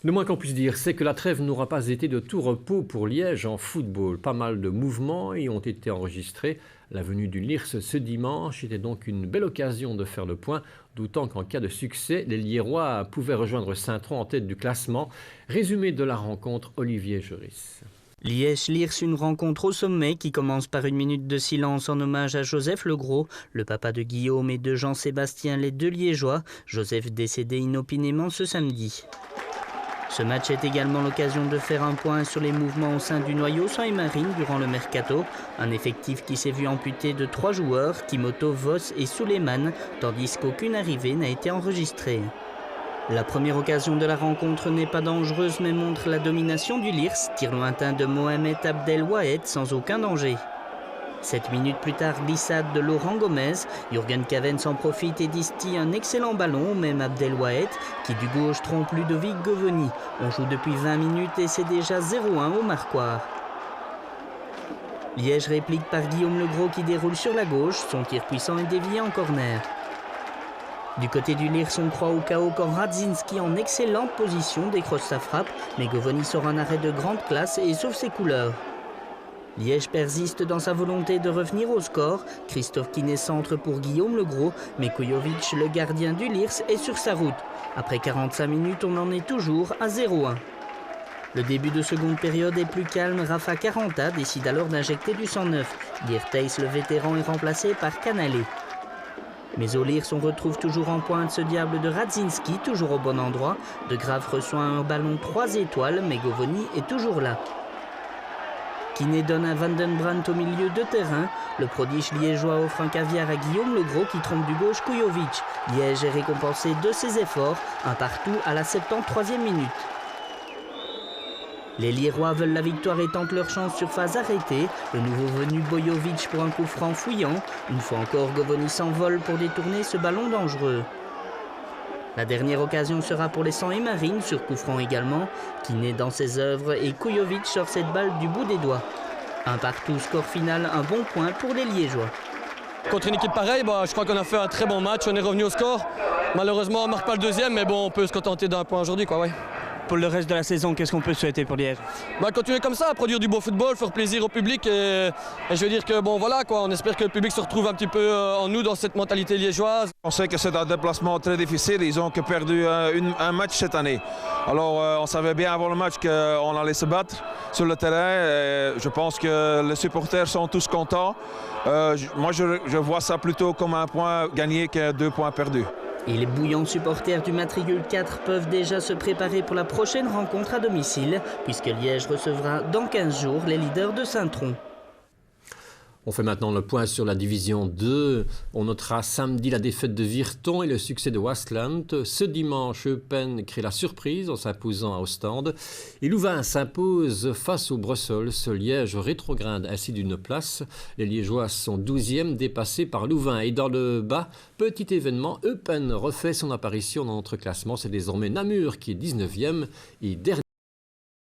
Le moins qu'on puisse dire, c'est que la trêve n'aura pas été de tout repos pour Liège en football. Pas mal de mouvements y ont été enregistrés. La venue du Lierse ce dimanche était donc une belle occasion de faire le point, d'autant qu'en cas de succès, les Liérois pouvaient rejoindre Saint-Tron en tête du classement. Résumé de la rencontre, Olivier Joris. Liège-Lierse, une rencontre au sommet qui commence par une minute de silence en hommage à Joseph Legros, le papa de Guillaume et de Jean-Sébastien, les deux Liégeois. Joseph décédé inopinément ce samedi. Ce match est également l'occasion de faire un point sur les mouvements au sein du noyau Saint-Marine durant le mercato. Un effectif qui s'est vu amputé de 3 joueurs, Kimoto, Voss et Suleiman, tandis qu'aucune arrivée n'a été enregistrée. La première occasion de la rencontre n'est pas dangereuse mais montre la domination du Lierse, tir lointain de Mohamed Abdel Wahed sans aucun danger. 7 minutes plus tard, glissade de Laurent Gomez. Jürgen Caven s'en profite et distille un excellent ballon, même Abdel Wahed, qui du gauche trompe Ludovic Govoni. On joue depuis 20 minutes et c'est déjà 0-1 au marquoir. Liège réplique par Guillaume Legros qui déroule sur la gauche. Son tir puissant est dévié en corner. Du côté du Lierse, on croit au chaos quand Radzinski, en excellente position, décroche sa frappe, mais Govoni sort un arrêt de grande classe et sauve ses couleurs. Liège persiste dans sa volonté de revenir au score. Christophe Quinet centre pour Guillaume Legros, mais Kujovic, le gardien du Lierse, est sur sa route. Après 45 minutes, on en est toujours à 0-1. Le début de seconde période est plus calme. Rafa Caranta décide alors d'injecter du sang neuf. Geertheys, le vétéran, est remplacé par Canalé. Mais au Lierse, on retrouve toujours en pointe ce diable de Radzinski, toujours au bon endroit. De Graaf reçoit un ballon 3 étoiles, mais Govoni est toujours là. Quinet donne à Van den Brandt au milieu de terrain. Le prodige liégeois offre un caviar à Guillaume Legros qui trompe du gauche Kujovic. Liège est récompensé de ses efforts, un partout à la 73e minute. Les Liérois veulent la victoire et tentent leur chance sur phase arrêtée. Le nouveau venu Bojovic pour un coup franc fouillant. Une fois encore, Govoni s'envole pour détourner ce ballon dangereux. La dernière occasion sera pour les Saint-Marine, sur coup franc également, qui naît dans ses œuvres et Kujovic sort cette balle du bout des doigts. Un partout, score final, un bon point pour les Liégeois. Contre une équipe pareille, je crois qu'on a fait un très bon match, on est revenu au score. Malheureusement, on ne marque pas le deuxième, mais bon, on peut se contenter d'un point aujourd'hui, quoi, ouais. Pour le reste de la saison, qu'est-ce qu'on peut souhaiter pour Liège? Continuer comme ça, à produire du beau football, faire plaisir au public et je veux dire que bon voilà quoi, on espère que le public se retrouve un petit peu en nous dans cette mentalité liégeoise. On sait que c'est un déplacement très difficile, ils ont que perdu un match cette année. Alors on savait bien avant le match qu'on allait se battre sur le terrain. Je pense que les supporters sont tous contents. Moi je vois ça plutôt comme un point gagné que 2 points perdus. Et les bouillants supporters du matricule 4 peuvent déjà se préparer pour la prochaine rencontre à domicile, puisque Liège recevra dans 15 jours les leaders de Saint-Tron. On fait maintenant le point sur la division 2. On notera samedi la défaite de Virton et le succès de Waasland. Ce dimanche, Eupen crée la surprise en s'imposant à Ostende. Et Louvain s'impose face au Brussels. Liège rétrograde ainsi d'une place. Les Liégeois sont 12e, dépassés par Louvain. Et dans le bas, petit événement, Eupen refait son apparition dans notre classement. C'est désormais Namur qui est 19e et dernier.